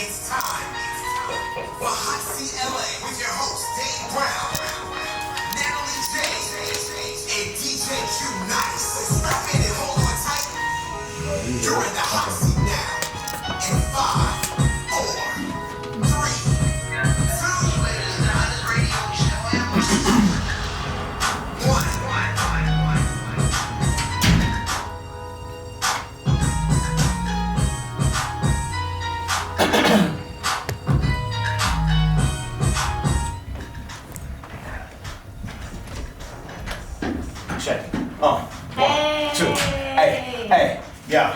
It's time for Hot Seat LA with your hosts Dave Brown, Natalie J, and DJ Q Nice. Strap in and hold on tight. You're in the hot seat now. In 5, 4, 3, 2, radio show 1. Check. Hey. 1, 2. Hey. Yeah.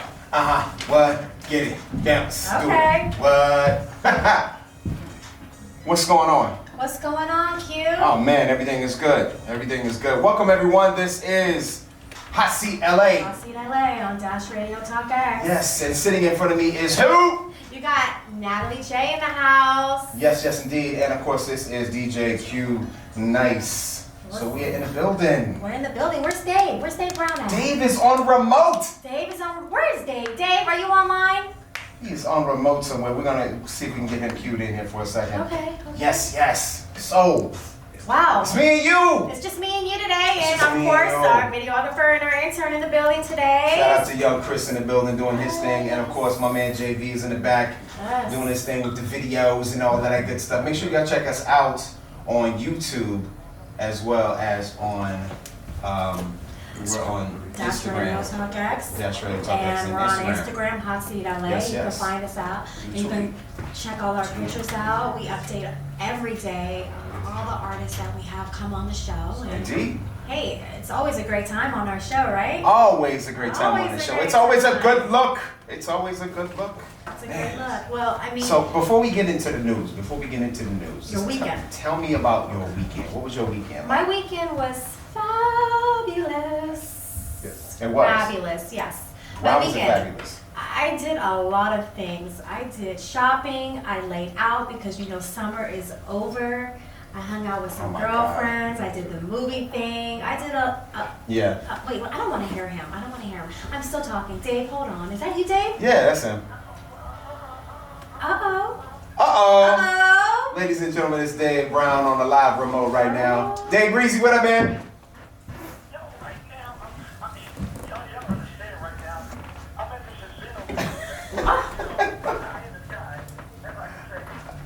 What? Get it. Bounce. Okay. Do it. What? What's going on? What's going on, Q? Oh man, everything is good. Everything is good. Welcome everyone. This is Hot Seat LA. Hot Seat LA on Dash Radio Talk X. Yes, and sitting in front of me is who? You got Natalie J in the house. Yes, indeed. And of course, this is DJ Q Nice. So we are in the building. We're in the building. Where's Dave? Where's Dave Brown at? Dave is on remote. Dave is on. Where is Dave? Dave, are you online? He's on remote somewhere. We're gonna see if we can get him cued in here for a second. Okay. Yes. So, Wow. it's me and you. It's just me and you today, and just of me course and you. our videographer and our intern in the building today. Shout out to young Chris in the building doing his thing, and of course my man JV is in the back Yes. doing his thing with the videos and all that good stuff. Make sure you guys check us out on YouTube as well as on we're on Dash Radio Instagram. Talk X. Dash Radio Talk X And and we're on Instagram. Instagram, Hot Seat LA. Yes, You can yes. find us out. And you can check all our pictures out. We update every day all the artists that we have come on the show. And Indeed. hey, it's always a great time on our show, right? Always a great time on the Always a show. great It's always a time. good look. It's always a good look. It's a great look. Well, I mean, So before we get into the news, Your weekend. Tell me about your weekend. What was your weekend? my weekend was fabulous. Yes, it was. Fabulous, yes. Why My was it weekend. fabulous? I did a lot of things. I did shopping. I laid out because summer is over. I hung out with some Oh my God. girlfriends. I did the movie thing. I did Yeah. wait, I don't want to hear him. I'm still talking. Dave, hold on. Is that you, Dave? Yeah, that's him. Uh-oh. Uh-oh. Uh-oh. Ladies and gentlemen, it's Dave Brown on the live remote right now. Dave Breezy, what up, man?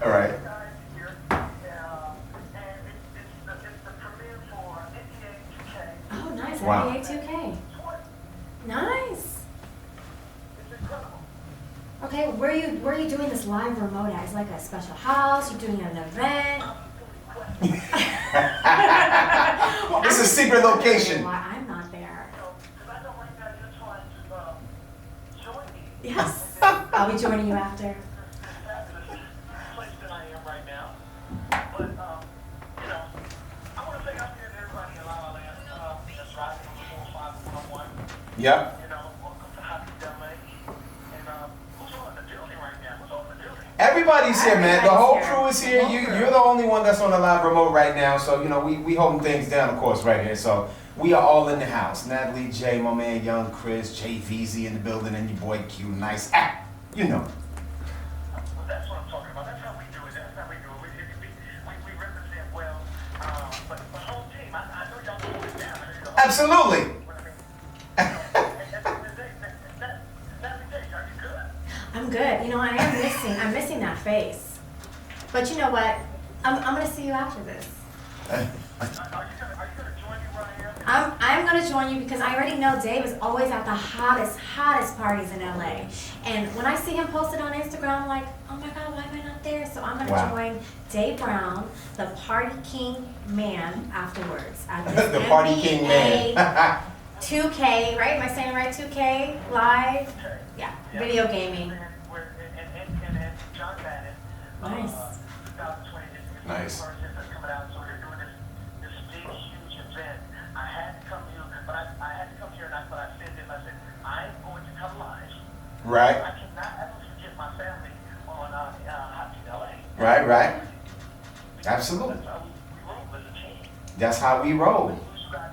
All right. Oh, nice. Wow. NBA 2K. Nice. Okay, where are you doing this live remote at? Is it like a special house? You're doing an event? It's a secret location. Why I'm not there. Yes. I'll be joining you after. Yep. Everybody's here, man. The whole crew is here. You're the only one that's on the live remote right now. So, we holding things down, of course, right here. So, we are all in the house. Natalie J, my man, young Chris, JVZ in the building, and your boy Q Nice. You know. That's what I'm talking about. That's how we do it. We represent well. But the whole team, I know y'all hold it down. Absolutely. I'm good. I'm missing that face. But you know what? I'm gonna see you after this. Are you gonna join me where I am? I'm gonna join you because I already know Dave is always at the hottest parties in LA. And when I see him posted on Instagram, I'm like, oh my God, why am I not there? So I'm gonna join Dave Brown, the Party King Man, afterwards. At this The Party King Man. 2K, right? Am I saying it right? 2K live? Yeah, video gaming. And John Bannon. Nice. 2020 Nice. that's coming out, so they're doing this big, huge event. I had to come here, but I had to come here, but I said this. I said I'm going to come live. Right. I cannot ever forget my family on Hot Seat LA. Right. Absolutely. That's how we roll as a team. That's how we roll.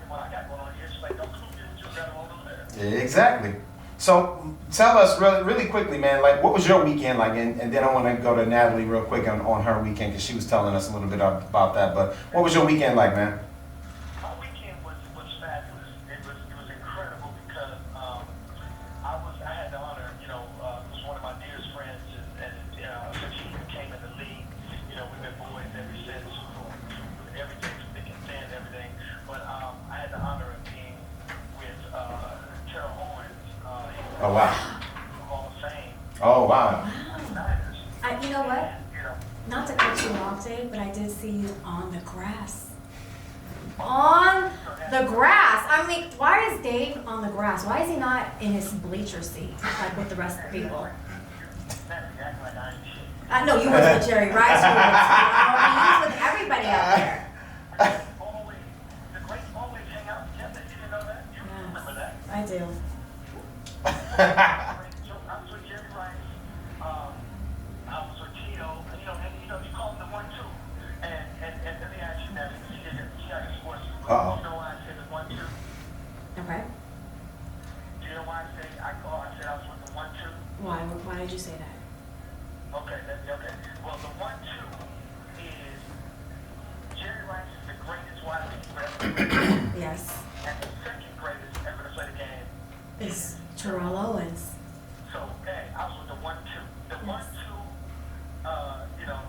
What I got going on here, it's like, don't come here and just got all over there. Exactly. So tell us really quickly, man, like what was your weekend like? And then I want to go to Natalie real quick on her weekend because she was telling us a little bit about that. But what was your weekend like, man? My weekend was fabulous. It was incredible because I had the honor, was one of my dearest friends, and since she came in the league, we've been boys ever since, everything from thick and thin, everything. But I had the honor of being with Terrell Owens. Oh wow. Hall of Fame. Oh wow. Niners. You know what? And, Not to cut you off, Dave, but I did see you on the grass. On the grass. I mean, why is Dave on the grass? Why is he not in his bleacher seat like with the rest of the people? I know you was with Jerry Rice. You was with everybody out there. Always, the greats always hang out together. You didn't know that? You remember that? I do. So I was with Jerry Rice. I was with Tito. And, you call him the 1-2. And let me ask you that. See how you sports. Uh-oh. You know why I said the 1-2? Okay. Do you know why I said I was with the 1-2? Why did you say that? Okay. Well, the 1-2 is Jerry Rice is the greatest wide receiver. Yes. And the second greatest ever to play the game. It's Terrell Owens. So, hey, I was with the 1-2. The 1-2,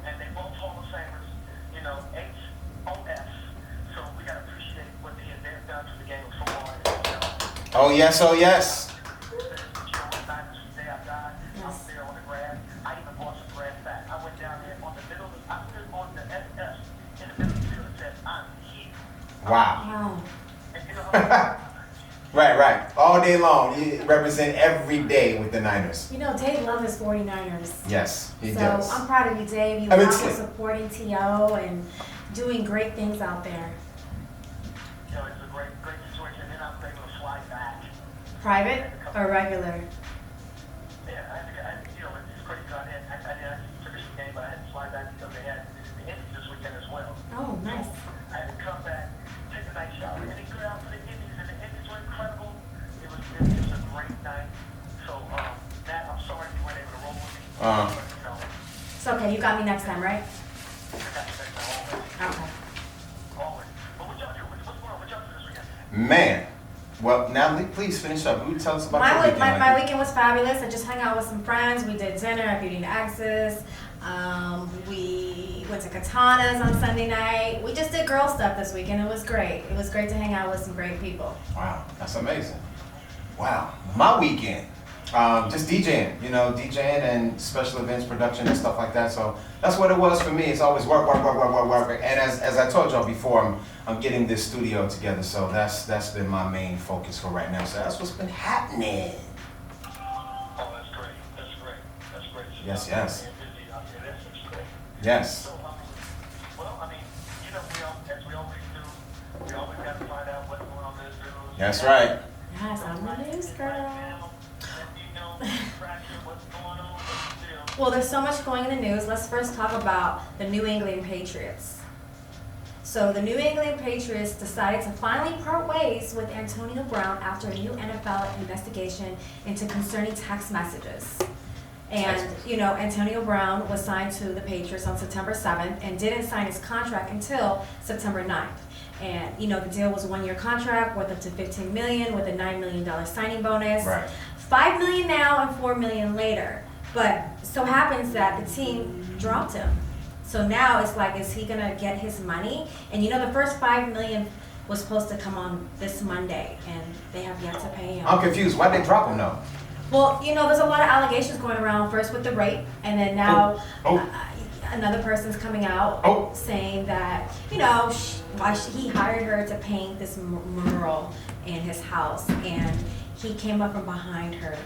and they both Hall of Famers, HOS. So we got to appreciate what they've done to the game of football. Oh yes, oh yes. Day I died, I was there on the grass. I even bought some grass back. I went down there on the middle of I stood on the SS in the middle of the field and said, I'm here. Wow. Wow. And Right. All day long. You represent every day with the Niners. Dave loves his 49ers. Yes, he So does. I'm proud of you, Dave. You I mean, out there supporting T.O. and doing great things out there. it's a great situation. Then I was able to fly back. Private or regular? Yeah, it's crazy. I didn't finish the game, but I had to fly back because they had the Indies this weekend as well. Oh, nice. I had to come back, take a night shower, and then go out to the Indies, and the Indies were incredible. It was a great night. So, Matt, I'm sorry you weren't able to roll with me. But, It's okay. You got me next time, right? I got you next time, Okay. always. But what y'all do? What's going on? What y'all do this weekend? Man. Well, Natalie, please finish up. You tell us about your weekend. My weekend was fabulous. I just hung out with some friends. We did dinner at Beauty and Access. We went to Katana's on Sunday night. We just did girl stuff this weekend. It was great. It was great to hang out with some great people. Wow, that's amazing. Wow, my weekend, just DJing, DJing and special events production and stuff like that. So that's what it was for me. It's always work. And as I told y'all before, I'm getting this studio together. So that's been my main focus for right now. So that's what's been happening. Oh, that's great. That's great. Yes. Being busy out there, that's great. Yes. So, well, I mean, as we always do, we always got to find out what's going on in this news. That's right. Yes, I'm the news girl. Well, there's so much going in the news. Let's first talk about the New England Patriots. So the New England Patriots decided to finally part ways with Antonio Brown after a new NFL investigation into concerning text messages. And, Antonio Brown was signed to the Patriots on September 7th and didn't sign his contract until September 9th. And, the deal was a one-year contract worth up to $15 million with a $9 million signing bonus. Right. $5 million now and $4 million later. But so happens that the team dropped him. So now it's like, is he gonna get his money? And the first $5 million was supposed to come on this Monday, and they have yet to pay him. I'm confused. Why'd they drop him though? Well, there's a lot of allegations going around. First with the rape, and then now another person's coming out saying that he hired her to paint this mural in his house, and he came up from behind her,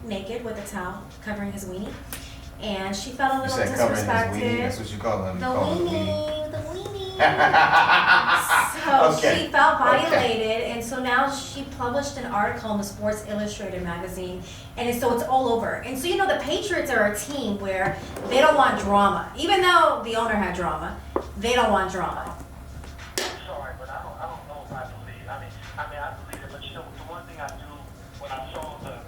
naked with a towel covering his weenie. And she felt a little disrespected. That's what you call him. The weenie. So she felt violated, and so now she published an article in the Sports Illustrated magazine, and so it's all over. And so the Patriots are a team where they don't want drama, even though the owner had drama. They don't want drama. I'm sorry, but I don't know if I believe. I mean, I believe it, but the one thing I do when I saw the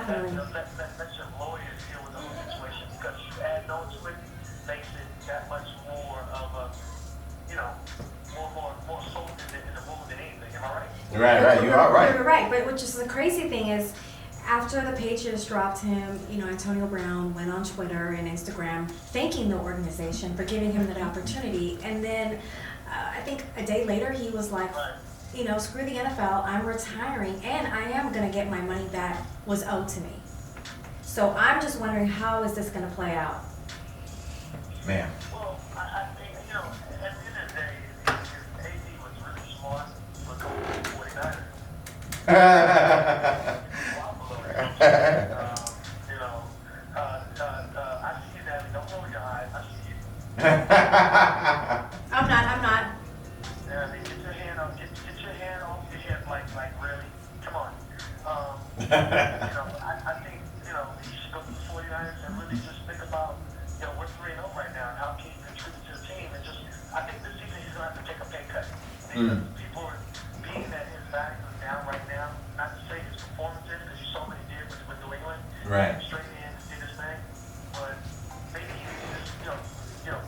Definitely. Let your lawyers deal with the whole situation because you add no to it makes it that much more of a, more soul in the room than anything. Am I right? Right, you are right. You're right, but which is the crazy thing is, after the Patriots dropped him, Antonio Brown went on Twitter and Instagram thanking the organization for giving him that opportunity, and then I think a day later he was like, screw the NFL, I'm retiring, and I am gonna get my money that was owed to me. So I'm just wondering, how is this gonna play out? Man. Well, I think, at the end of the day, if AD was really smart, would go to the 49ers. I see you, Natalie. Don't roll your eyes. I see you. I'm not. Get your hand off. Get your hand off your hip, like really. Come on. I think you should go to the 49ers and really just think about we're 3-0 right now. How can you contribute to the team? And just I think this season he's gonna have to take a pay cut. Because people are being that his value is down right now. Not to say his performances, because you saw what he did with New England. Right. Straight in, did his thing. But maybe he can just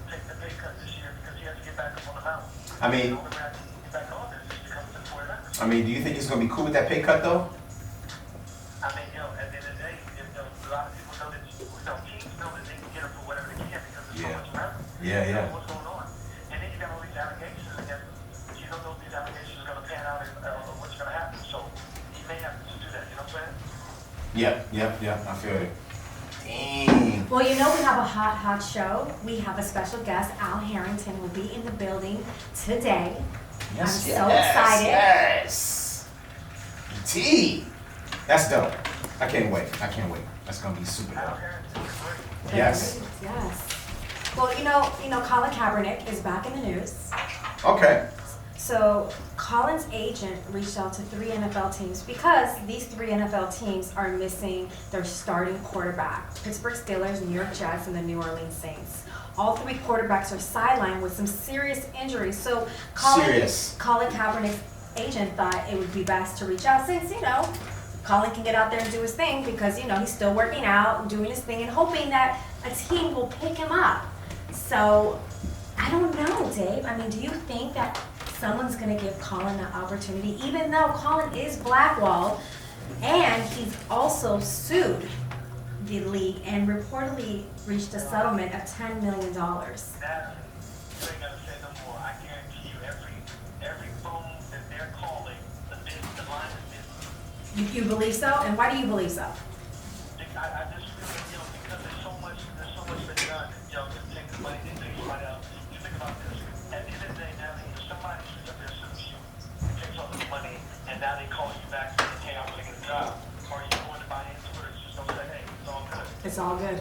take the pay cut this year because he has to get back up on the mountain. I mean, The only way I can get back on this is to come to the 49ers. do you think he's gonna be cool with that pay cut though? I mean, at the end of the day, a lot of people know that, teams know that they can get him for whatever they can because there's so much around. Yeah. You know what's going on. And then you got all these allegations against him. You don't know if these allegations are going to pan out or what's going to happen. So he may have to do that. You know what I'm saying? Yep. I feel it. Dang. Well, we have a hot show. We have a special guest. Al Harrington will be in the building today. Yes, I'm so excited. Yes. T. That's dope. I can't wait. That's gonna be super Al dope. Harrington is great. Yes. Well, Colin Kaepernick is back in the news. Okay. So Colin's agent reached out to 3 NFL teams because these 3 NFL teams are missing their starting quarterback. Pittsburgh Steelers, New York Jets, and the New Orleans Saints. All 3 quarterbacks are sidelined with some serious injuries. So Colin Kaepernick's agent thought it would be best to reach out since, Colin can get out there and do his thing because, he's still working out and doing his thing and hoping that a team will pick him up. So, I don't know, Dave. Do you think that someone's going to give Colin that opportunity, even though Colin is blackballed and he's also sued the league and reportedly reached a settlement of $10 million? Natalie, you ain't got to say no more. I guarantee you every phone that they're calling, the line is busy. You believe so? And why do you believe so? I just feel because there's so much been done, to take the money and take somebody else. You think about this. At the end of the day, now if somebody sits up there and sues you, takes all this money, and now they call you back and say, hey, I'm taking a job. Are you going to buy into it or just don't say, hey, it's all good? It's all good.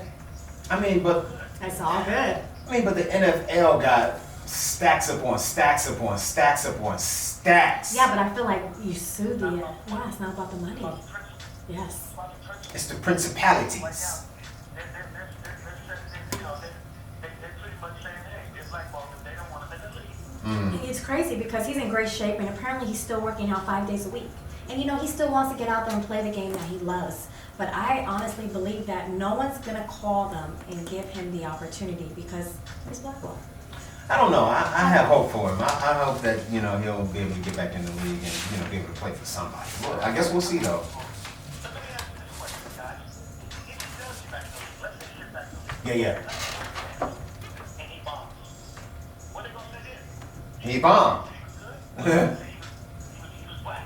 But It's all good. but the NFL got stacks upon stacks upon stacks upon stacks. Yeah, but I feel like you sued the. Yeah, it's not about the money. About the principle. Yes. About the principle. It's the Like principalities. now, they're pretty much saying, hey, it's like, well, they don't want them in the league. It's crazy because he's in great shape and apparently he's still working out 5 days a week. And he still wants to get out there and play the game that he loves. But I honestly believe that no one's going to call them and give him the opportunity because he's blackballed. I don't know. I have hope for him. I hope that he'll be able to get back in the league and be able to play for somebody. Well, I guess we'll see though. Let me ask you this question, guys. If he does get back in the league, let's say he gets back in the league. Yeah. And he bombs. What are they going to say then? He bombed. He was good? He was whack.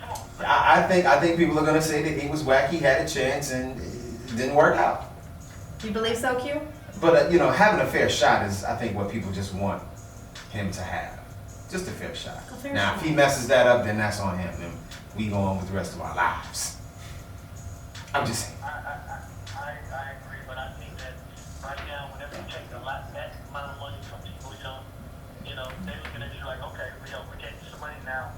Come on. I think people are gonna say that he was whack. He had a chance and it didn't work out. You believe so, Q? But having a fair shot is, I think, what people just want him to have. Just a fair shot. A fair Now, shot. if he messes that up, then that's on him, and we go on with the rest of our lives. I'm just saying. I agree, but I think that right now, whenever you take that amount of money from people, they're looking at you like, okay, we're getting some money now.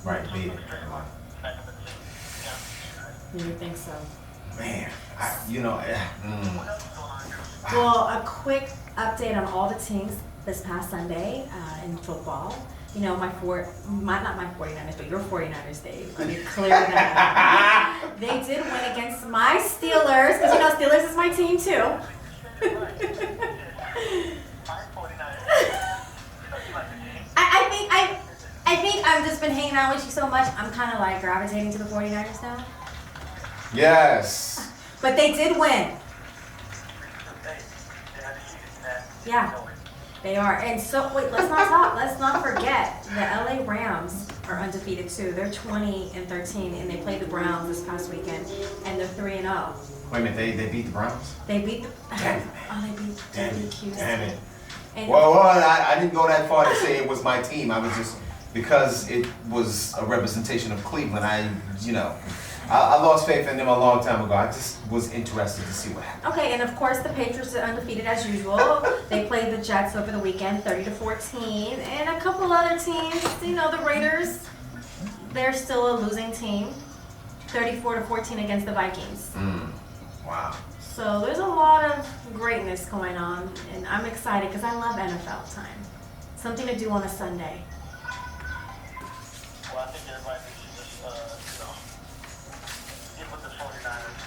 Right, So be it's it. gonna be back up in the league. Yeah. You think so? Man, What else is going on here? Well, a quick update on all the teams this past Sunday in football. you know, not my 49ers, but your 49ers, Dave. Let me clear that. They did win against my Steelers, because you know Steelers is my team too. I think I've just been hanging out with you so much, I'm kind of like gravitating to the 49ers now. Yes. But they did win. Yeah, they are. And so, wait, let's not forget the LA Rams are undefeated too. They're 20-13, and they played the Browns this past weekend, and they're 3-0. Wait a minute, they beat the Browns? They beat the. Damn it. Oh, they beat Houston. Damn it. And Well, I didn't go that far to say it was my team. I was just, because it was a representation of Cleveland, I lost faith in them a long time ago. I just was interested to see what happened. Okay, and of course the Patriots are undefeated as usual. They played the Jets over the weekend, 30-14, and a couple other teams. You know, the Raiders, they're still a losing team, 34-14 against the Vikings. Wow. So there's a lot of greatness going on, and I'm excited because I love NFL time. Something to do on a Sunday. Well, I think everybody should just, get with the 49ers.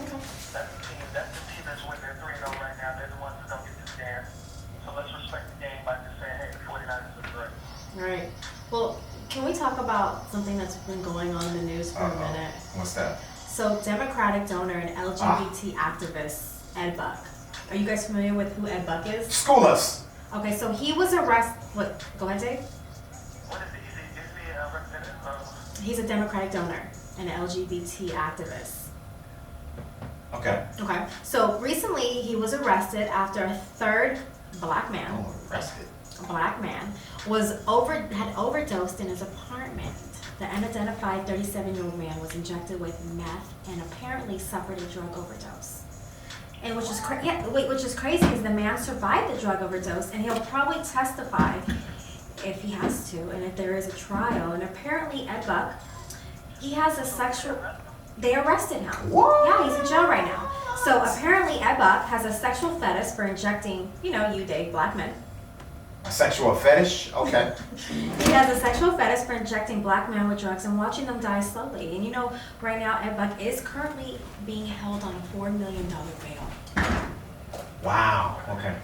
Okay. That's the team that's winning. They're 3-0 right now. They're the ones that don't get this dance. So let's respect the game by just saying, hey, the 49ers are great. Right. Well, can we talk about something that's been going on in the news for a minute? What's that? So, Democratic donor and LGBT activist Ed Buck. Are you guys familiar with who Ed Buck is? School us. Okay, so he was arrested. What? Go ahead, Dave. What is he? Is he a representative? He's a Democratic donor and an LGBT activist. Okay. Okay. So recently he was arrested after a third black man. Oh, arrested. A black man had overdosed in his apartment. The unidentified 37-year-old man was injected with meth and apparently suffered a drug overdose. And which is crazy is the man survived the drug overdose, and he'll probably testify if he has to, and if there is a trial. And apparently Ed Buck, he has a sexual. They arrested him. What? Yeah, he's in jail right now. So apparently Ed Buck has a sexual fetish for injecting, you date black men. A sexual fetish? Okay. He has a sexual fetish for injecting black men with drugs and watching them die slowly. And right now Ed Buck is currently being held on a $4 million bail. Wow. Okay.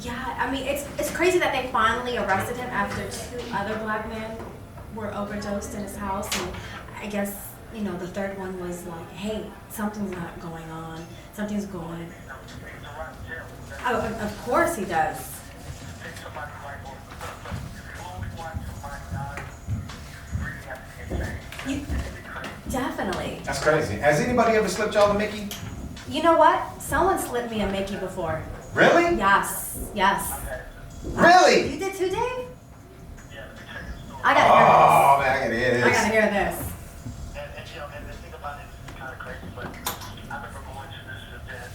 Yeah, I mean, it's crazy that they finally arrested him after 2 other black men were overdosed in his house. And I guess, the third one was like, hey, something's not going on. Something's going. Oh, of course he does. Definitely. That's crazy. Has anybody ever slipped y'all a Mickey? You know what? Someone slipped me a Mickey before. Really? Yes. Really? You did too, Dave? Yeah, I gotta hear this. Oh man, I gotta hear this. I gotta hear this. And the thing about it is kind of crazy, but I remember going to this event,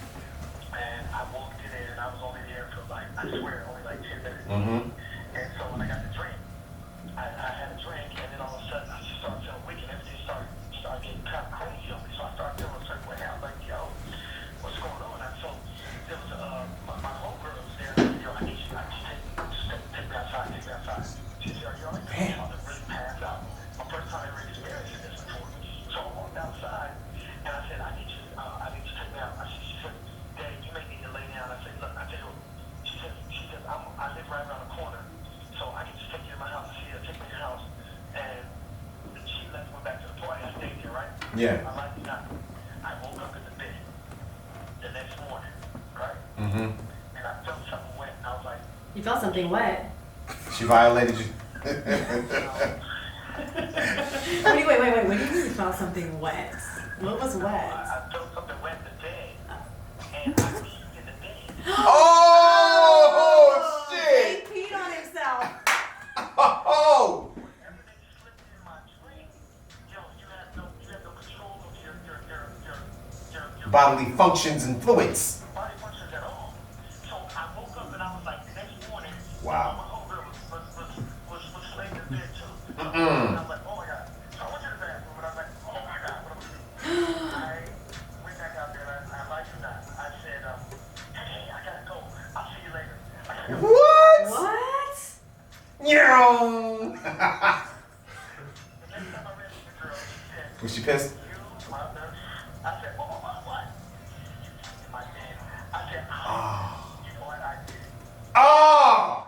and I walked in there, and I was only there for I swear, only 10 minutes. Mm-hmm. And so when I got the drink, I had a drink, and then all of a sudden I just started feeling weak, and everything started getting kind of crazy on me. So I started feeling a certain way. I was like, yo, what's going on? And so there was my homegirl was there. I need you, take me outside. She said, are you all right? Damn. I was really passed out. My first time ever experiencing this before. So I walked outside, and I said, I need you to take me out. She said, Daddy, you may need to lay down. I said, look, I tell you what. She said, I live right around the corner, so I can just take you to my house. She said, take me to your house. And she left me back to the party. I stayed there, right? Yeah. I like it not. I woke up in the bed the next morning, right? Mm-hmm. And I felt something wet. I was like, You felt something wet. She violated you. Wait. What do you mean you felt something wet? What was wet? I felt something wet in the bed, and I peed in the bed. Oh shit! He peed on himself. Oh! Everything slipped in my drink. Yo, you have no control of your Bodily functions and fluids. body functions at all. So I woke up and I was like, the next morning, Wow. my whole girl was laying in bed too. Mm-mm. And I was like, oh my God. So I went to the bathroom and I was like, oh my God, what am I gonna do? I went back out there and I lied you not. I said, hey, I gotta go. I'll see you later. What? What? Yeah. time I ran into the girl, she said, Was she pissed? "You mother." I said, what? You in my bed. I said, Oh. you know what? I did. Oh!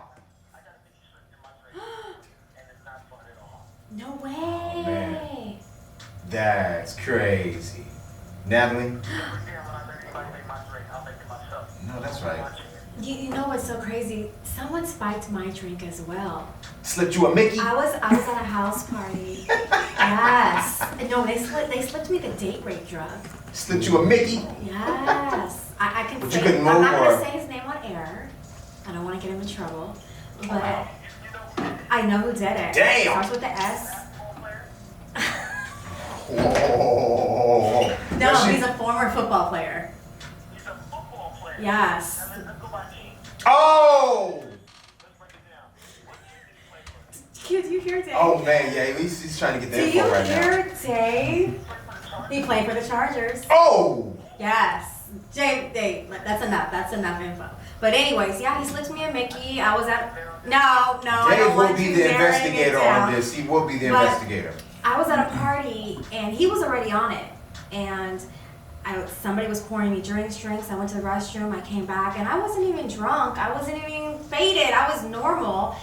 I got a Mickey slipped in my drink, and it's not fun at all. No way. Man. That's crazy. Natalie? Every day when I let anybody make my drink, I'll make it myself. No, that's right. You know what's so crazy? Someone spiked my drink as well. Slipped you a Mickey? I was at a house party. Yes. No, they slipped me the date rape drug. Slipped you a Mickey? Yes. I can But say you couldn't I'm move not or- gonna say his name on air. I don't want to get him in trouble. But You know, I know who did it. Damn. Starts with the S. basketball player, Whoa. No, Does she- he's a former football player. he's a football player. Yes. Now, let's go by team. Oh! Let's break it down. What team did he play for? Cute, do you hear Dave? Oh man, yeah, at least he's trying to get Do the you info right now. hear Dave? He played for the Chargers. He played for the Chargers. Oh! Yes. Dave, that's enough. That's enough info. But anyways, yeah, he slipped me a Mickey. I was at no, I Dave don't will want be you the narrowing it investigator down. on this. He will be the But- investigator. I was at a party and he was already on it, and somebody was pouring me drinks. I went to the restroom. I came back and I wasn't even drunk. I wasn't even faded. I was normal,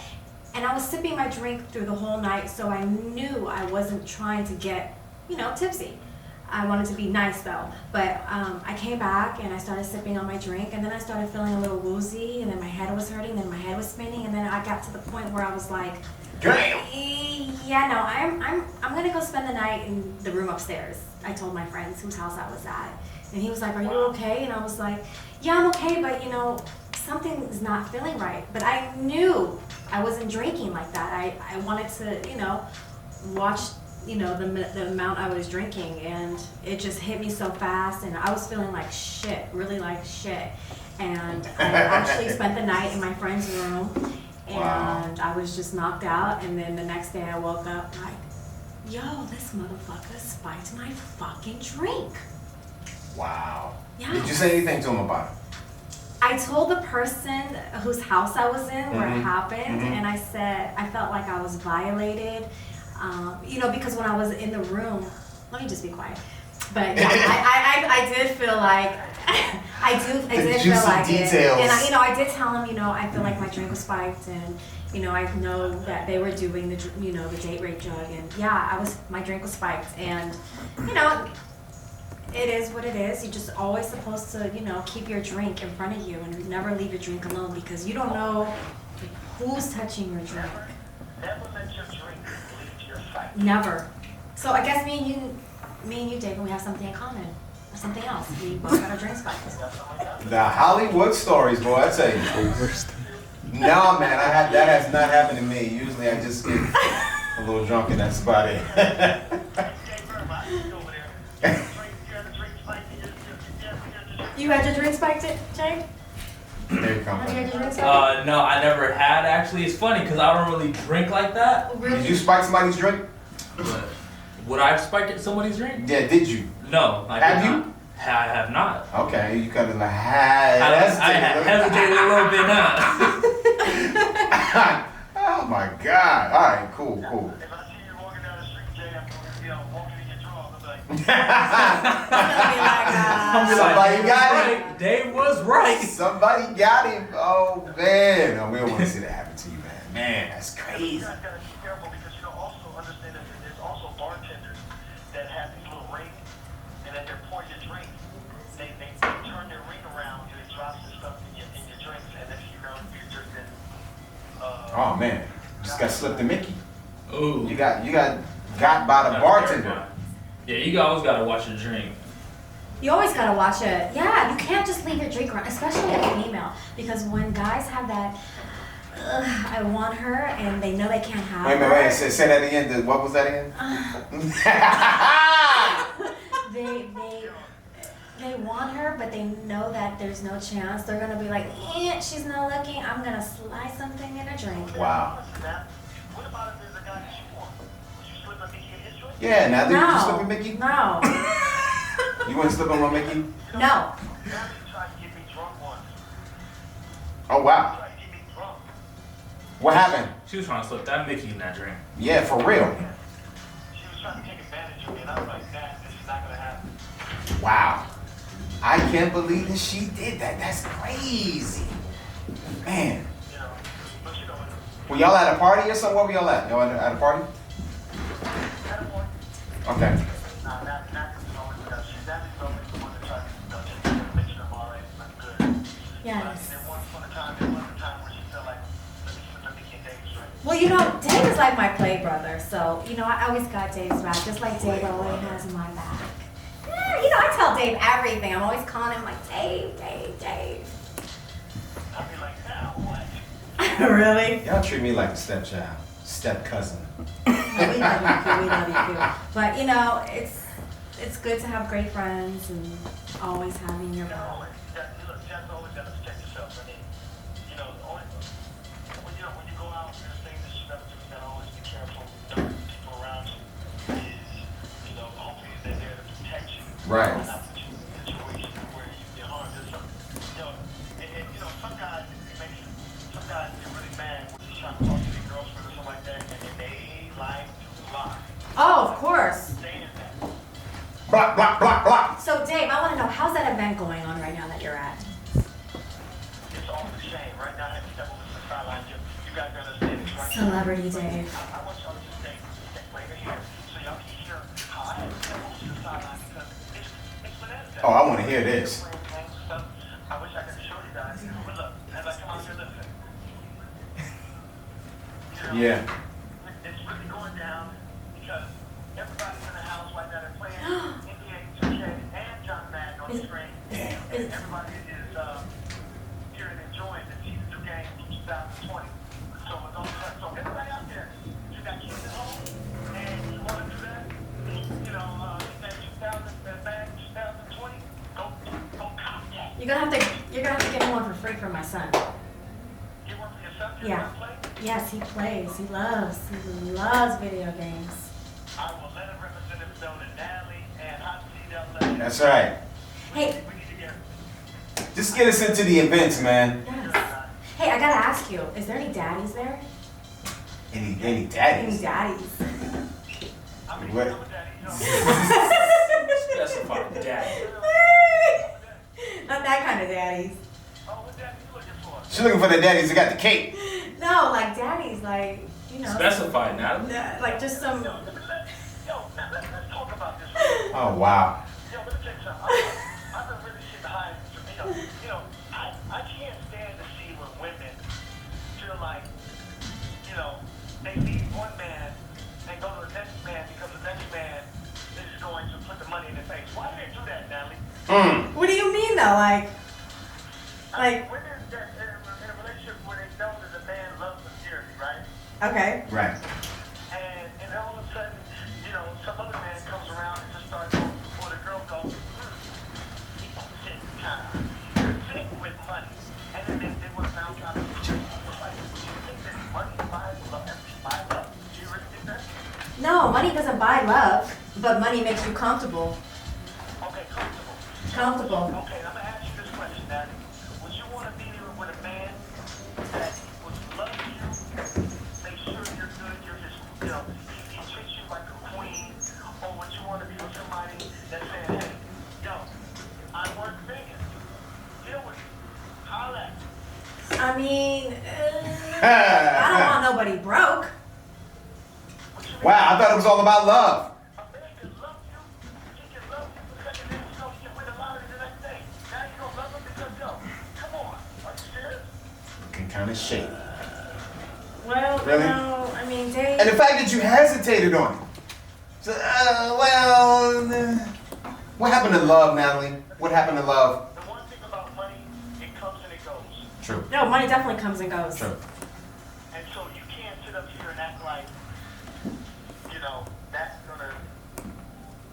and I was sipping my drink through the whole night. So I knew I wasn't trying to get, tipsy. I wanted to be nice though. But I came back and I started sipping on my drink, and then I started feeling a little woozy, and then my head was hurting, then my head was spinning, and then I got to the point where I was like, Damn! yeah, no, I'm gonna go spend the night in the room upstairs. I told my friends whose house I was at, and he was like, "Are you okay?" And I was like, "Yeah, I'm okay, but something's not feeling right." But I knew I wasn't drinking like that. I wanted to, watch, the amount I was drinking, and it just hit me so fast, and I was feeling like shit, really like shit. And I actually spent the night in my friend's room. Wow. And I was just knocked out, and then the next day I woke up like, yo, this motherfucker spiked my fucking drink. Wow. Yeah. Did you say anything to him about it? I told the person whose house I was in where it Mhm. happened, Mhm. and I said I felt like I was violated, because when I was in the room, let me just be quiet. But yeah, I did feel like I did feel juicy like details. it, and I did tell him, I feel like my drink was spiked, and I know that they were doing the date rape drug, and yeah, my drink was spiked, and it is what it is. You're just always supposed to keep your drink in front of you and never leave your drink alone, because you don't know who's touching your drink. Never let your drink leave your sight. Never. So I guess me and you, David, we have something in common. Or something else. We both got our drinks spiked. The Hollywood stories, boy, I tell you. No, man, that has not happened to me. Usually I just get a little drunk and that's about it. You had your drink spiked, Jay? Here you come. Have you had your drink spiked? No, I never had actually. It's funny because I don't really drink like that. Did you spike somebody's drink? But would I have spiked somebody's drink? Yeah, did you? No, I Have did you? not. I have not. Okay, you kind of like, I hesitated a little bit now. Oh my God. All right, cool. If I see you walking down the street, Jay, I'm going to walking in your drawers. I'm like, Somebody got him. Right. Dave was right. Somebody got him. Oh man. No, we don't want to see that happen to you, man. Man, that's you crazy. guys got to be careful because also understand that there's also bartenders that have these little rings, and that they're pouring your drink. They turn their ring around and it drops the stuff in your drinks, and then you've just been. Oh man, just got slipped a Mickey. Ooh. You got by the bartender. Yeah, you always gotta watch your drink. You always gotta watch it. Yeah, you can't just leave your drink around, especially a female, because when guys have that, I want her, and they know they can't have Wait a her. minute, say that again. What was that again? They want her, but they know that there's no chance. They're gonna be like, she's not looking. I'm gonna slide something in her drink. Wow. What about if there's a guy that you want? Would you slip a Mickey in his drink? Yeah, now did you slip a No, Mickey? no, You want to slip on my Mickey? no. Now you tried to get me drunk once. Oh You wow. tried to get me drunk. What happened? She was trying to slip that Mickey in that drink. Yeah, for real. She was trying to take advantage of me, and I was like, nah, this is not gonna happen. Wow. I can't believe that she did that. That's crazy. Man. You know, but you know, Were y'all at a party or something? Where were y'all at? Y'all at a party? at a point, Okay. not always because she's always the one that tried to take a picture of all right, look good. Yes. There was a time where she felt like, let me get Dave straight. Well, you know, Dave is like my play brother, so, you know, I always got Dave's back, just like Dave always has my back. Yeah, you know, I tell Dave everything. I'm always calling him like, Dave. I'll be like, now what? Really? Y'all treat me like a stepchild, step cousin. No, we love you too. But, you know, it's good to have great friends and always having your back. You have to always got to protect yourself. I mean, you know, when you go out, there's things that you got to do. You got to always be careful. People around you you know, hopefully they're there to protect you. Right. Not put you in a situation where you get harmed. You know, you know, some guys get really mad when you're trying to talk to their girlfriend or something like that, and then they like to lie. Oh, of course. Saying that. Block, block, block, block. So, Dave, I want to know, how's that event going on right now that you're at? It's all the same. Right now, I have to step over to the sideline. You guys gotta understand this right now. Celebrity Dave. I want y'all to just stay right here so y'all can hear how I have to step over to the sideline because it's bananas. Oh, I want to hear this. I wish I could show you guys. But look, as I come out here, listen. You know, Yeah. it's really going down because everybody's in the house right now. They're playing NBA 2K and John Madden on the screen. And everybody is here and enjoying the season 2 game 2020. So everybody out there, you got kids at home and you want to do that, you know, that 2020, go cop that. You're gonna have to get me one for free for my son. Get one for yourself, you Yeah. want to play? Yes, he plays. He loves video games. I will let a representative know that Natalie and HOTSEATLA. That's right. Hey, We need to get Just get us into the events, man. yes. Hey, I gotta ask you, is there any daddies there? Any Any daddies? daddies? I mean, What? you know what that is, you know. Specify daddy. Not that kind of daddies. Oh, what daddy you looking for? She's looking for the daddies that got the cake. No, like daddies, like, you know. Specify, Natalie. Like just some. Let's talk about this. Oh, wow. Yo, let me tell you something. I've been really sitting behind, you know, I can't stand to see when women feel like, you know, they leave one man and go to the next man because the next man is going to put the money in their face. Why do they do that, Natalie? What do you mean though? Like, Women that are in a relationship where they know that the man loves sincerity, right? okay. Right. And all of a sudden, you know, some other man comes around and just starts going before the girl goes, sit time, sit with money. And then they want to bounce out of the church. Like, do you think that money buys love? Do you really think that? No, money doesn't buy love, but money makes you comfortable. Okay, comfortable. Comfortable. Okay, I'm going to ask you this question, Daddy. Would you want to be with a man that would love you, make sure you're good, you're his, you know, he treats you like a queen, or would you want to be with somebody that's saying, hey, yo, I work millions, deal with me, holla at me. I mean, I don't want nobody broke. Wow, I thought it was all about love. A man can love you, he can love you, but then you know he can win the lottery the next day. Now you don't love him because, yo, come on, are you serious? Looking kind of shady. Well, Really? no, I mean, Dave. And the fact that you hesitated on it. So, what happened to love, Natalie? What happened to love? The one thing about money, it comes and it goes. True. No, money definitely comes and goes. True. And so you can't sit up here and act like, you know, that's gonna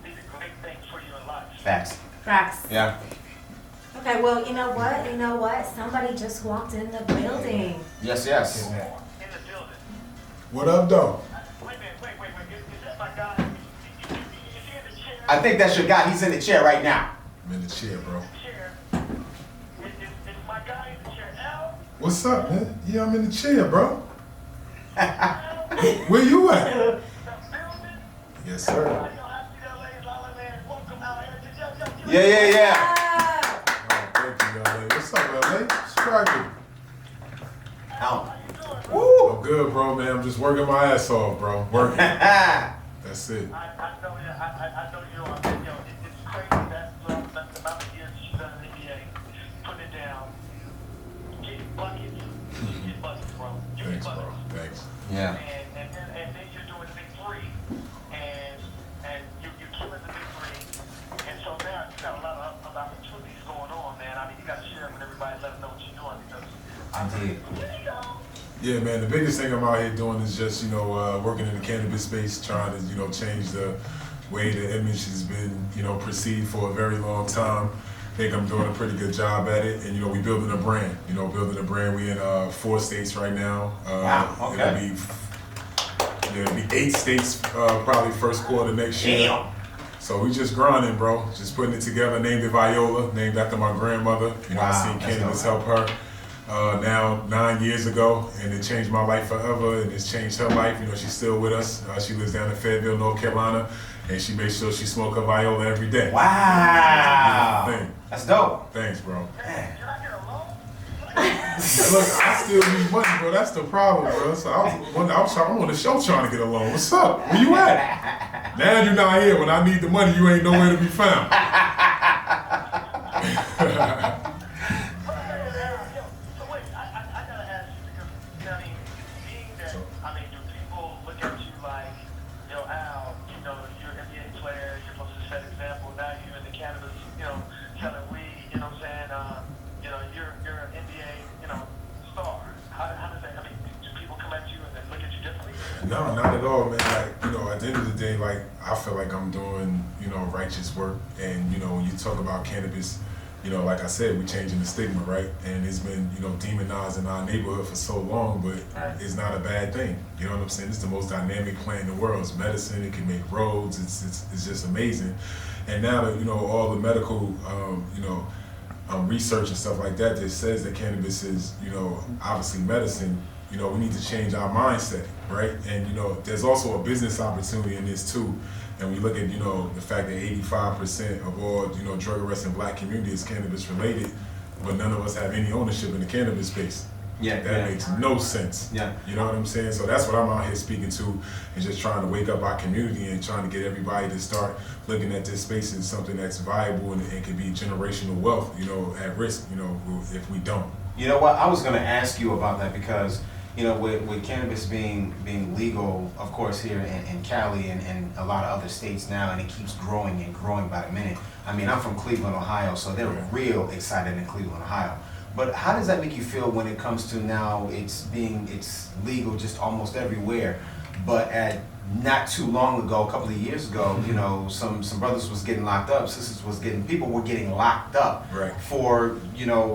be the great thing for you in life. Facts. Facts. Yeah. Okay, well, you know what? You know what? Somebody just walked in the building. Yes, yes. In the building. What up, though? Wait a minute, wait. Is that my guy? Is he in the chair? I think that's your guy. He's in the chair right now. I'm in the chair, bro. Chair. Is my guy in the chair? Al? What's up, man? Yeah, I'm in the chair, bro. Where you at? The building. Yes, sir. HOTSEATLA is all in there. Welcome out Harrington. Yeah. Oh, thank you, LA. What's up, LA? What's cracking? Out. Woo! I'm good, bro, man. I'm just working my ass off, bro. Working. That's it. I know you. I know you. It's crazy that the amount of years she's done in the NBA, putting it down, getting buckets. You get buckets, bro. You get Thanks, bro. buckets. Thanks. Yeah. And then you're doing the big three, and you're killing the big three, and so now you got a lot of opportunities going on, man. I mean, you got to share it with everybody, let them know what you're doing because. Indeed. Yeah, man, the biggest thing I'm out here doing is just, working in the cannabis space, trying to, change the way the image has been, perceived for a very long time. I think I'm doing a pretty good job at it. And, we building a brand, We in 4 states right now. Wow, okay. It'll be 8 states probably first quarter next year. Damn. So we just grinding, bro. Just putting it together, named it Viola, named after my grandmother. Wow, I seen that's cannabis dope. help her. Now 9 years ago, and it changed my life forever, and it's changed her life. She's still with us. She lives down in Fayetteville, North Carolina, and she makes sure she smoke her viola every day. Wow. Thing. That's dope. Thanks, bro. Man. Can I get a loan? Look, I still need money, bro. That's the problem, bro. So I'm on the show trying to get a loan. What's up? Where you at? Now you're not here. When I need the money, you ain't nowhere to be found. No, not at all, man. At the end of the day, I feel like I'm doing, righteous work. And, when you talk about cannabis, like I said, we're changing the stigma, right? And it's been, demonized in our neighborhood for so long, but it's not a bad thing. You know what I'm saying? It's the most dynamic plant in the world. It's medicine. It can make roads. It's just amazing. And now that, all the medical, research and stuff like that says that cannabis is, obviously medicine, we need to change our mindset, right? And, there's also a business opportunity in this too. And we look at, the fact that 85% of all, drug arrests in black community is cannabis related, but none of us have any ownership in the cannabis space. Yeah. That makes no sense. Yeah. You know what I'm saying? So that's what I'm out here speaking to, and just trying to wake up our community and trying to get everybody to start looking at this space as something that's viable and can be generational wealth, at risk, if we don't. You know what? I was going to ask you about that because, with cannabis being legal, of course, here in Cali and a lot of other states now, and it keeps growing and growing by the minute. I mean, I'm from Cleveland, Ohio, so they're real excited in Cleveland, Ohio. But how does that make you feel when it comes to now it's legal just almost everywhere, but at not too long ago, a couple of years ago, some brothers was getting locked up, people were getting locked up for,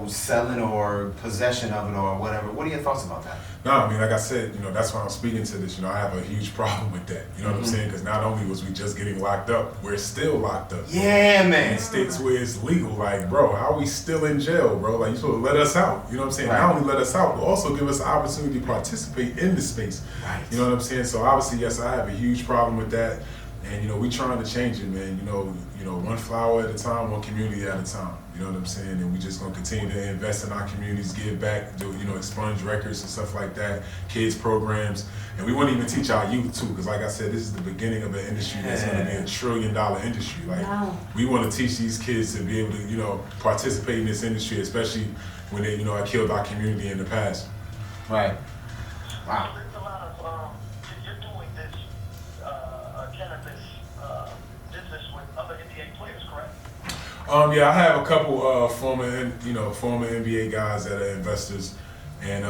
selling or possession of it or whatever. What are your thoughts about that? No, I mean, like I said, that's why I'm speaking to this. I have a huge problem with that. You know what I'm saying? Because not only was we just getting locked up, we're still locked up. Yeah, man. In states where it's legal, bro, how are we still in jail, bro? You're supposed to let us out. You know what I'm saying? Right. Not only let us out, but also give us the opportunity to participate in the space. Right. You know what I'm saying? So obviously, yes, I have a huge problem with that. And, we trying to change it, man. One flower at a time, one community at a time. You know what I'm saying? And we just gonna continue to invest in our communities, give back, do expunge records and stuff like that, kids programs, and we want to even teach our youth too, because like I said, this is the beginning of an industry that's gonna be $1 trillion industry. We want to teach these kids to be able to participate in this industry, especially when they killed our community in the past. Right. Wow. There's a lot of you're doing this cannabis business with other NBA players, correct? Yeah, I have a couple former NBA guys that are investors, and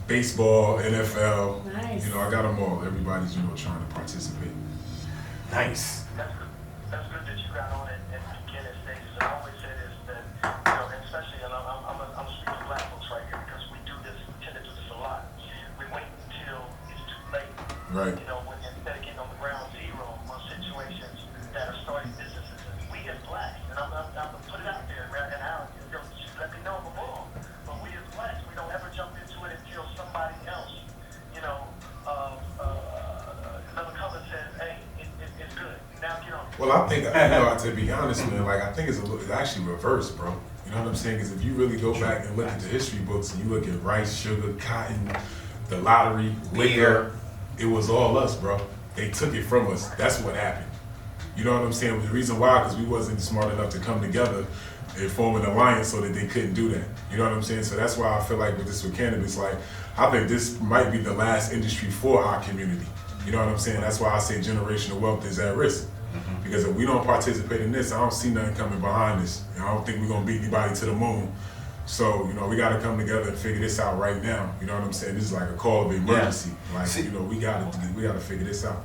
baseball, NFL. Nice. I got them all. Everybody's trying to participate. Nice. That's good that you got on it in the beginning stages. And I always say this that and especially, and I'm speaking to black folks right here because we tend to do this a lot. We wait until it's too late. Right. When instead of getting on the ground zero on situations that are starting businesses, and we as blacks, and I'm gonna put it out there, man, and how just let me know if I'm wrong. But we as blacks, we don't ever jump into it until Well, I think, to be honest, man, like I think it's actually reversed, bro. You know what I'm saying? Because if you really go back and look at the history books and you look at rice, sugar, cotton, the lottery, liquor, it was all us, bro. They took it from us. That's what happened. You know what I'm saying? The reason why, because we wasn't smart enough to come together and form an alliance so that they couldn't do that. You know what I'm saying? So that's why I feel like with cannabis, like I think this might be the last industry for our community. You know what I'm saying? That's why I say generational wealth is at risk. Because if we don't participate in this, I don't see nothing coming behind this. I don't think we're gonna beat anybody to the moon. So, we gotta come together and figure this out right now. You know what I'm saying? This is like a call of emergency. Yeah. Like, we gotta figure this out.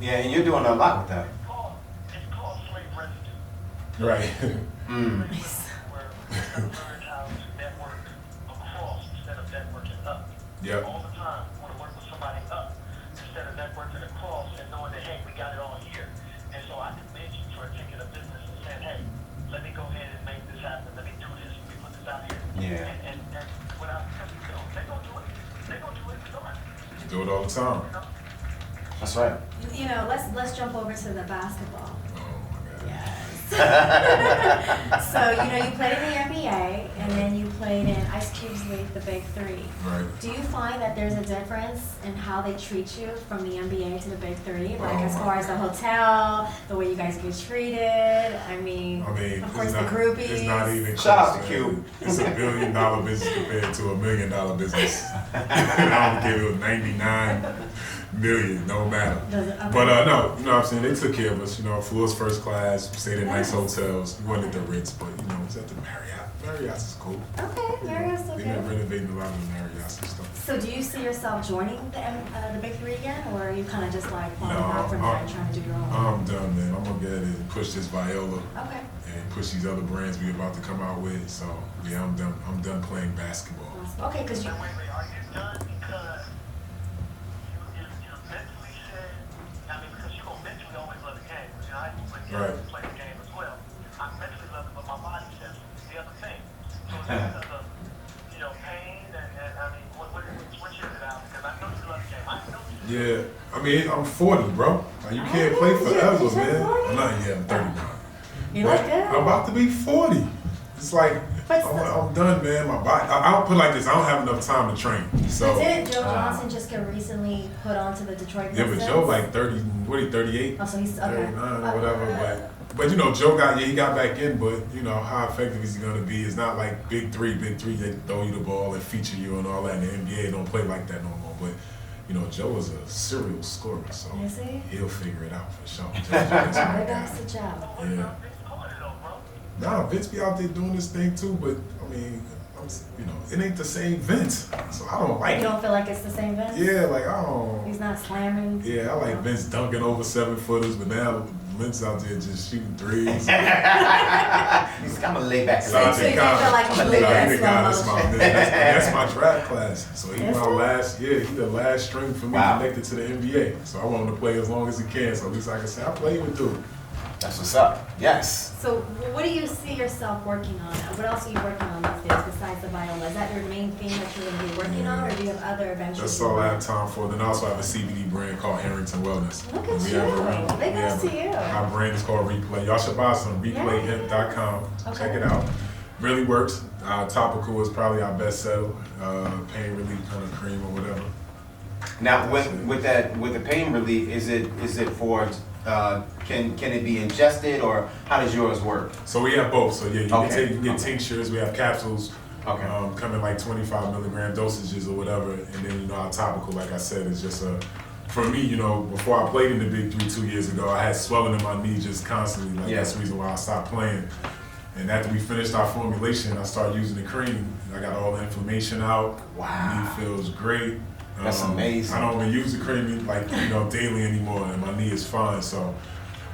Yeah, and you're doing a lot with that. It's called slave residue. Right. Where we learned how to network across instead of networking up. Yep. All the time, we want to work with somebody up instead of networking across and knowing that, hey, we got it all here. And so I commend you for taking a business and saying, hey, let me go ahead and make this happen. Let me do this. Let me put this out here. Yeah. And without, because they're going to do it. They're going to do it. Do it all the time. That's right. Let's jump over to the basketball. Oh my God. Yes. So, you played in the NBA and then you played in Ice Cube's league, the Big Three. Right. Do you find that there's a difference in how they treat you from the NBA to the Big Three? Like as far as the hotel, the way you guys get treated? I mean, of course, the groupies. It's not even Shout out close, to man. Cube. It's $1 billion business compared to $1 million business. I don't give it 99 million, no matter. Okay. But no, you know what I'm saying? They took care of us. Flew us first class, stayed in nice hotels. We wasn't at the Ritz, but it was at the Marriott. Marriott's is cool. Okay, Marriott's They've okay. been renovating a lot of the Marriotts and stuff. So do you see yourself joining the Big Three again, or are you kind of just like falling back from there and trying to do your own? I'm done, man. I'm gonna get it and push this Viola Okay. and push these other brands we about to come out with. So yeah, I'm done. I'm done playing basketball. Okay, because you. Wait, are you done because you mentally said, because you're going to mentally always love the game. I play the game as well. I mentally love it, but my body says the other thing. So it's because of, pain and which is it out? Because I know you love the game. I know you Yeah, I'm 40, bro. Like, you can't play forever, man. I'm not yet. I'm 39. You look good. I'm about to be 40. It's like, I'm done, man. My body. I'll put it like this. I don't have enough time to train. So. But didn't Joe Johnson just get recently put onto the Detroit Pistons? Yeah, but Joe like 30. What are you, 38? Oh, so he's okay. 39 or whatever. But Joe he got back in. But how effective is he gonna be? It's not like big three. They throw you the ball and feature you and all that. And the NBA don't play like that no more. But Joe is a serial scorer, so Is he? he'll figure it out for sure. Big ass to Joe. Yeah. Nah, Vince be out there doing this thing too, but it ain't the same Vince, so I don't like You it. don't feel like it's the same Vince? Yeah, like I don't. He's not slamming. Yeah, I like Vince dunking over 7-footers, but now Vince out there just shooting threes. He's kind of laid back. So you feel like he's moving in slow motion. That's my draft class. So he's the last string for me connected to the NBA. So I want him to play as long as he can. So at least I can say I play with dude. That's what's up. Yes. So what do you see yourself working on? What else are you working on these days besides the viola? Is that your main thing that you're going to be working on, or do you have other adventures? That's all I have time for. Then I also have a CBD brand called Harrington Wellness. Look at you. Big ups to you. Our brand is called Replay. Y'all should buy some. ReplayHemp.com. Okay. Check it out. Really works. Topical is probably our best seller. Pain relief kind of cream or whatever. Now, with the pain relief, is it for? Can it be ingested, or how does yours work? So we have both. So yeah, you can get tinctures. We have capsules. Okay. Come in like 25 milligram dosages or whatever, and then our topical, like I said, is just for me, before I played in the Big Three 2 years ago, I had swelling in my knee just constantly. That's the reason why I stopped playing. And after we finished our formulation, I started using the cream. I got all the inflammation out. Wow. Knee feels great. That's amazing. I don't even use the cream daily anymore, and my knee is fine. So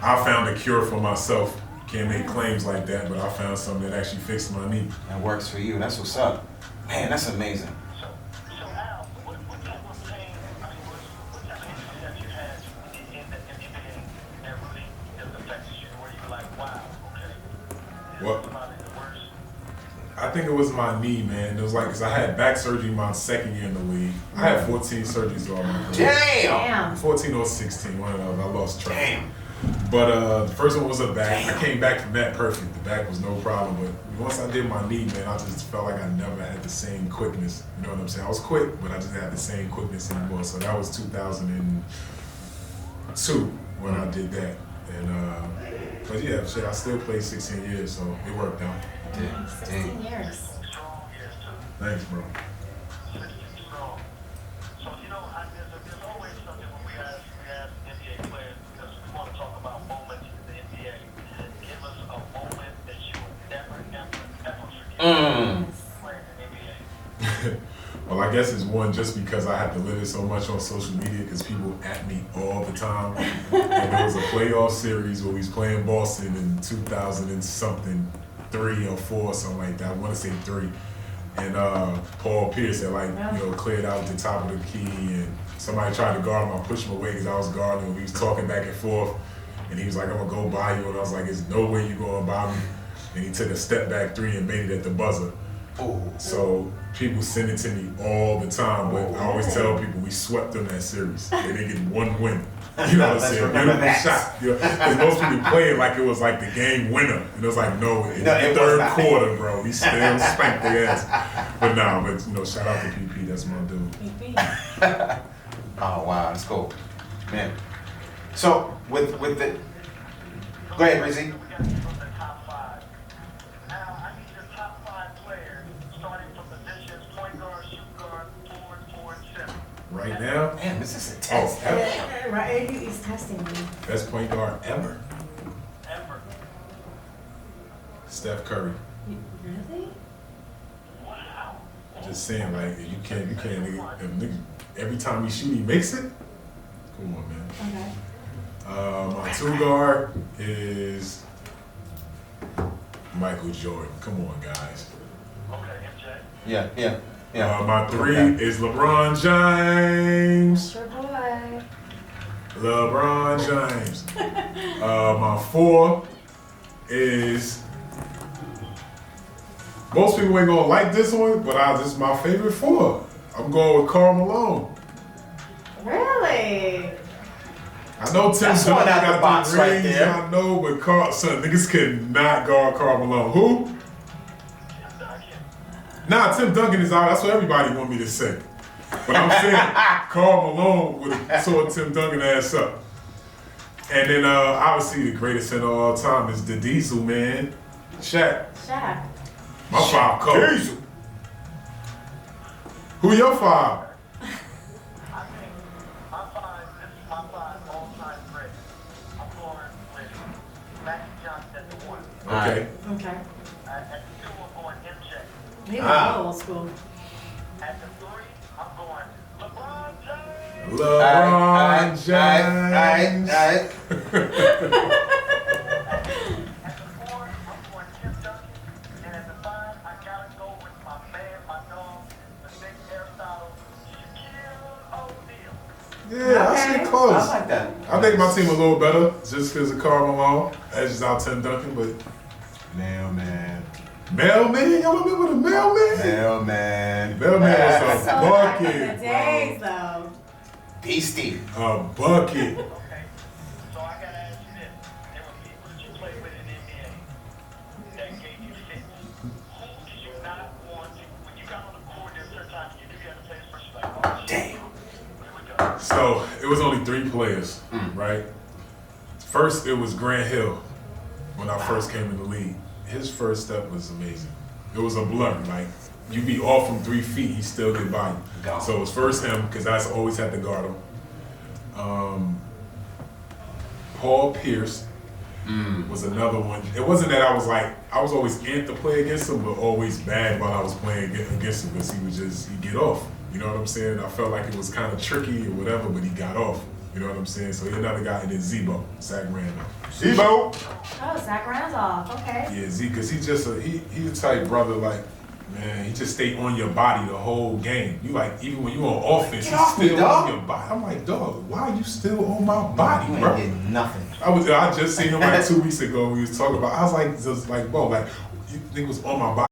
I found a cure for myself. Can't make claims like that, but I found something that actually fixed my knee. That works for you. That's what's up. Man, that's amazing. So Al, what type of pain, what type of injuries have you had in the NBA that really affected you, where you were like, wow, okay. What? Probably the worst. I think it was my knee, man. It was because I had back surgery my second year in the league. I had 14 surgeries all my career. Damn. 14 or 16, one of those. I lost track. Damn. But the first one was a back. I came back from that perfect. The back was no problem. But once I did my knee, man, I just felt like I never had the same quickness. You know what I'm saying? I was quick, but I just didn't have the same quickness anymore. So that was 2002 when I did that. And but yeah, shit, I still played 16 years, so it worked out. 16 years. Strong years too. Thanks, bro. 60 strong. So you know, there's always something when we ask NBA players because we want to talk about moments in the NBA. Give us a moment that you will never forget. Playing in the NBA. Well, I guess it's one just because I have to live it so much on social media because people at me all the time. And there was a playoff series where we was playing Boston in 2000 and something, 3 or 4, something like that. I want to say 3. And Paul Pierce had cleared out the top of the key and somebody tried to guard him. I pushed him away because I was guarding him. We was talking back and forth and he was like, I'm gonna go by you. And I was like, there's no way you going by me. And he took a step back 3 and made it at the buzzer. So people send it to me all the time, but I always tell people we swept them that series. They didn't get 1 win. You know what I'm saying? Beautiful shot. Because most people playing like it was like the game winner. And it was like, no, in the third quarter, bro, we still spanked their ass. But shout out to PP, that's my dude. Oh wow, that's cool, man. So with the, go ahead, Rizzy. We got to from the top 5. Now I need your top 5 players starting from positions: point guard, shoot guard, forward, center. Right now, Man, this is a test. Right, he's testing me. best point guard ever, Ever. Steph Curry. Really? Wow. Just saying, like, you can't, nigga, every time he shoot, he makes it. Come on, man. Okay. My 2 guard is Michael Jordan. Come on, guys. Okay, MJ. Yeah. My 3 is LeBron James. Your boy. LeBron James. My 4 is. Most people ain't gonna like this one, but this is my favorite 4. I'm going with Karl Malone. Really? I know Tim That's Duncan one out the got box the right rings, there. I know, but niggas could not guard Karl Malone. Who? Nah, Tim Duncan is out. That's what everybody want me to say. But I'm saying Karl Malone would have tore Tim Duncan ass up. And then obviously the greatest center of all time is the Diesel, man. Shaq. My 5 Kobe. Diesel. Who your 5? I think my 5, this is my 5 all-time great. I'm going with Magic Johnson at the 1. Okay. Okay. At the 2, I'm going MJ. Maybe old school. At the 3, I'm going LeBron James. LeBron James. Alright. At the 4, I'm going Tim Duncan. And at the 5, I gotta go with my man, my dog, the big Aristotle, Shaquille O'Neal. Yeah, I see it close. I like that. I think my team a little better just because of Karl Malone. Edges out Tim Duncan, but Mailman. Mailman, y'all remember the Mailman? Mailman. Mailman was a So back in bucket, the days, though. Beastie. a bucket. Okay, so I gotta ask you this. There were people that you played with in the NBA that gave you fits. Who did you not want to, when you got on the court, there's certain times you knew you had to play this person, like, oh, shit. Damn. Here we go. So it was only 3 players, right? First, it was Grant Hill when I first came in the league. His first step was amazing. It was a blur. Like, you be off from 3 feet, he still get by you. Gone. So it was first him, because I always had to guard him. Paul Pierce was another one. It wasn't that I was always amped to play against him, but always bad while I was playing against him because he'd get off. You know what I'm saying? I felt like it was kind of tricky or whatever, but he got off. You know what I'm saying? So another guy, and then Zebo, Zach Randolph. Zebo. Oh, Zach Randolph. Okay. Yeah, Z, because he's just he the type brother, like, man, he just stay on your body the whole game. You like, even when you on offense, Get he's off me, still dog. on your body. I'm like, dog, why are you still on my body, You bro? ain't getting nothing. I just seen him like 2 weeks ago. We was talking about. I was like, bro, like you think was on my body.